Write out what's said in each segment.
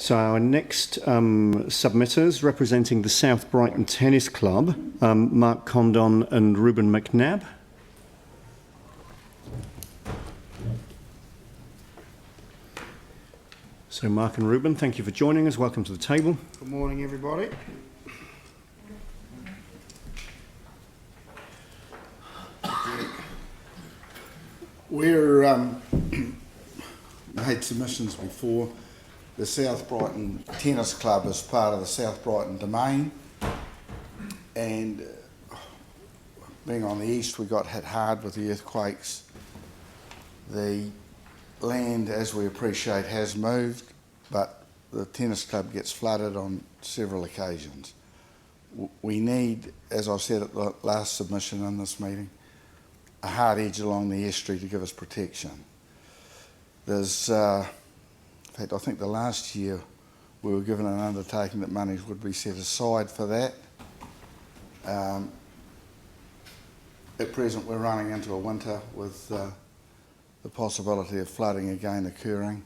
So our next submitters, representing the South Brighton Tennis Club, Mark Condon and Reuben McNab. So Mark and Reuben, thank you for joining us. Welcome to the table. Good morning, everybody. We're made submissions before. The South Brighton Tennis Club is part of the South Brighton Domain, and being on the east, we got hit hard with the earthquakes. The land, as we appreciate, has moved, but the tennis club gets flooded on several occasions. We need, as I said at the last submission in this meeting, a hard edge along the estuary to give us protection. There's, in fact, I think the last year we were given an undertaking that monies would be set aside for that. At present, we're running into a winter with the possibility of flooding again occurring.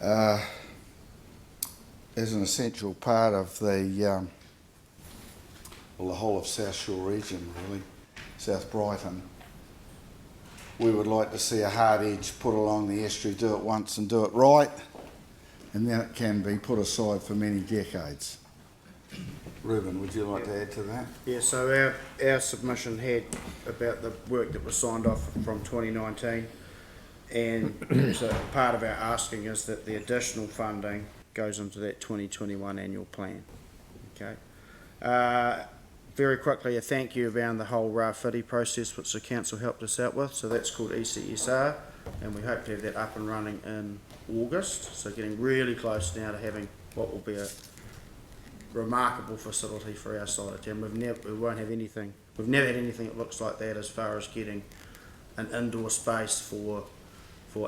As an essential part of the whole of South Shore region, really, South Brighton, we would like to see a hard edge put along the estuary, do it once and do it right, and then it can be put aside for many decades. Reuben, would you like to add to that? Yeah, so our submission had about the work that was signed off from 2019, and so part of our asking is that the additional funding goes into that 2021 annual plan. Okay. Very quickly, a thank you around the whole RAFITI process which the council helped us out with. So that's called ECSR, and we hope to have that up and running in August. So getting really close now to having what will be a remarkable facility for our side of town. We've never had anything that looks like that as far as getting an indoor space for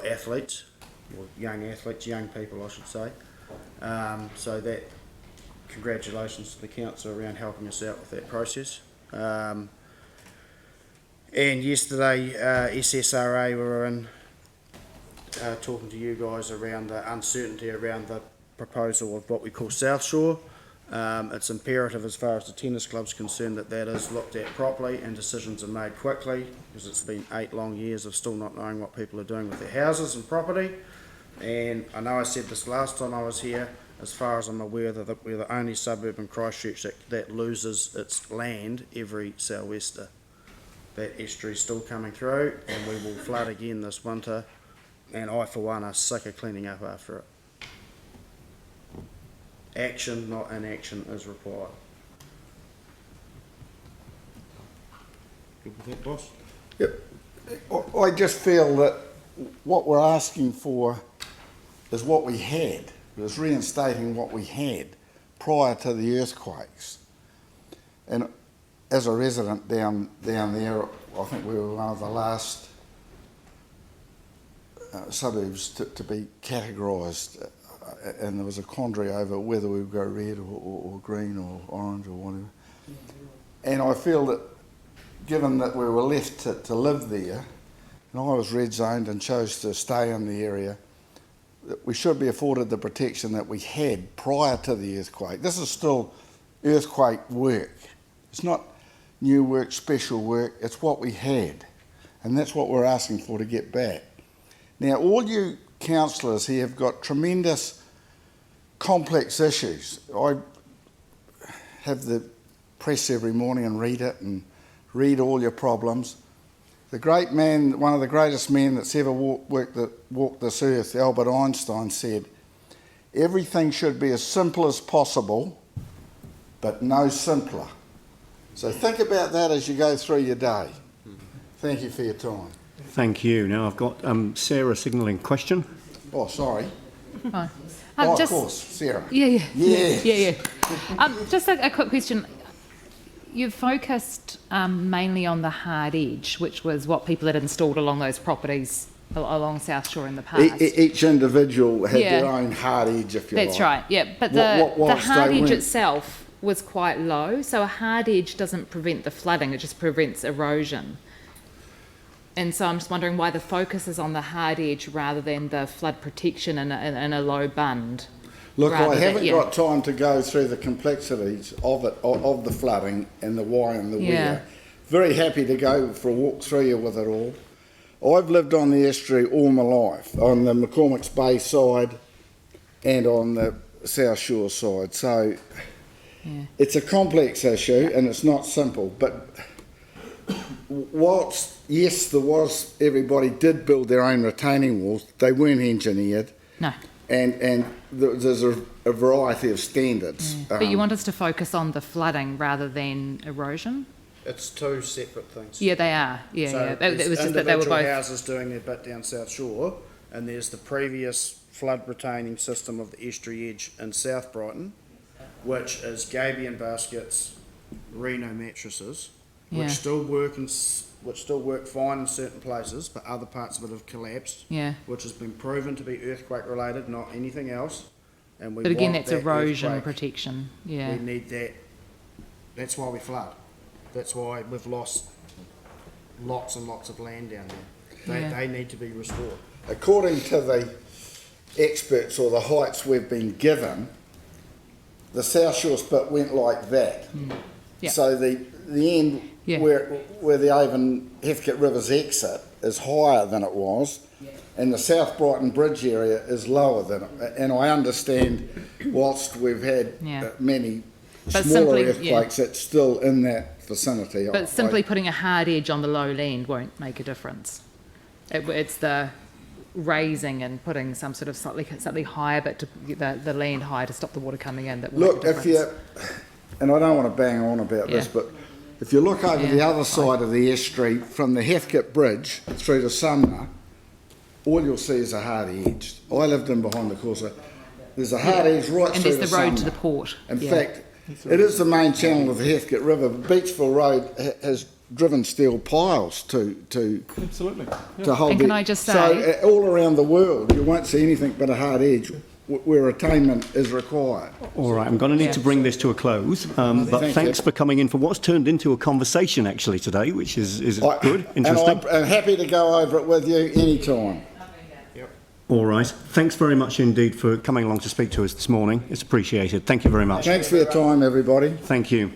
athletes, or young people I should say. So that, congratulations to the council around helping us out with that process. And yesterday, SSRA were in talking to you guys around the uncertainty around the proposal of what we call South Shore. It's imperative as far as the tennis club's concerned that is looked at properly and decisions are made quickly, because it's been 8 long years of still not knowing what people are doing with their houses and property. And I know I said this last time I was here, as far as I'm aware, that we're the only suburb in Christchurch that loses its land every sou'wester. That estuary is still coming through, and we will flood again this winter, and I for one are sick of cleaning up after it. Action, not inaction, is required. Good with that, boss? Yep. I just feel that what we're asking for is what we had. It was reinstating what we had prior to the earthquakes. And as a resident down there, I think we were one of the last suburbs to be categorised, and there was a quandary over whether we would go red or green or orange or whatever. And I feel that given that we were left to live there, and I was red zoned and chose to stay in the area, that we should be afforded the protection that we had prior to the earthquake. This is still earthquake work. It's not new work, special work, it's what we had. And that's what we're asking for to get back. Now, all you councillors here have got tremendous complex issues. I have the press every morning and read it and read all your problems. The great man, one of the greatest men that's ever walked this earth, Albert Einstein, said, everything should be as simple as possible, but no simpler. So think about that as you go through your day. Thank you for your time. Thank you. Now I've got Sarah signalling question. Oh, sorry. Oh, Of course, Sarah. Yeah. Yeah. Just a quick question. You've focused mainly on the hard edge, which was what people had installed along those properties along South Shore in the past. Each individual had their own hard edge, if you like. That's right, yeah. But the hard edge itself was quite low, so a hard edge doesn't prevent the flooding, it just prevents erosion. And so I'm just wondering why the focus is on the hard edge rather than the flood protection in a low bund. Look, I rather than- haven't yeah. got time to go through the complexities of it, of the flooding and the why and the Yeah. where. Very happy to go for a walk through you with it all. I've lived on the estuary all my life, on the McCormick's Bay side and on the South Shore side. So Yeah. it's a complex issue and it's not simple. But whilst, yes, everybody did build their own retaining walls, they weren't engineered. No. And there's a variety of standards. But you want us to focus on the flooding rather than erosion? It's two separate things. Yeah, they are. Yeah, So yeah. It there's was just that they were individual both. houses doing their bit down South Shore, and there's the previous flood retaining system of the estuary edge in South Brighton, which is gabion baskets, Reno mattresses, Yeah. which still work fine in certain places, but other parts of it have collapsed, Yeah. which has been proven to be earthquake related, not anything else. And we But again, want that's that erosion earthquake. protection. Yeah. We need that. That's why we flood. That's why we've lost lots and lots of land down there. Yeah. They need to be restored. According to the experts or the heights we've been given, the South Shore spit went like that. Yeah. So the end Yeah. where the Avon Heathcote Rivers exit is higher than it was, and the South Brighton Bridge area is lower than it. And I understand, whilst we've had Yeah. many But smaller simply- earthquakes, it's still in that vicinity. But simply putting a hard edge on the low land won't make a difference. It's the raising and putting some sort of slightly higher, but to get the land higher to stop the water coming in. That will Look, make a if difference. you, and I don't want to bang on about this, Yeah. but if you look over Yeah. the other side of the estuary from the Heathcote Bridge through to Sumner, all you'll see is a hard edge. I lived in behind the Corsa. There's a hard edge right And through there's to the road to Sumner. the port. In Yeah. fact, it is the main channel of the Heathcote River. Beachville Road has driven steel piles to Absolutely. hold And can the- I just so say- all around the world you won't see anything but a hard edge where attainment is required. All right, I'm going to need to bring this to a close, but Thank thanks you. for coming in for what's turned into a conversation actually today, which is good, interesting. And I'm happy to go over it with you anytime. All right, thanks very much indeed for coming along to speak to us this morning. It's appreciated. Thank you very much. Thanks for your time, everybody. Thank you.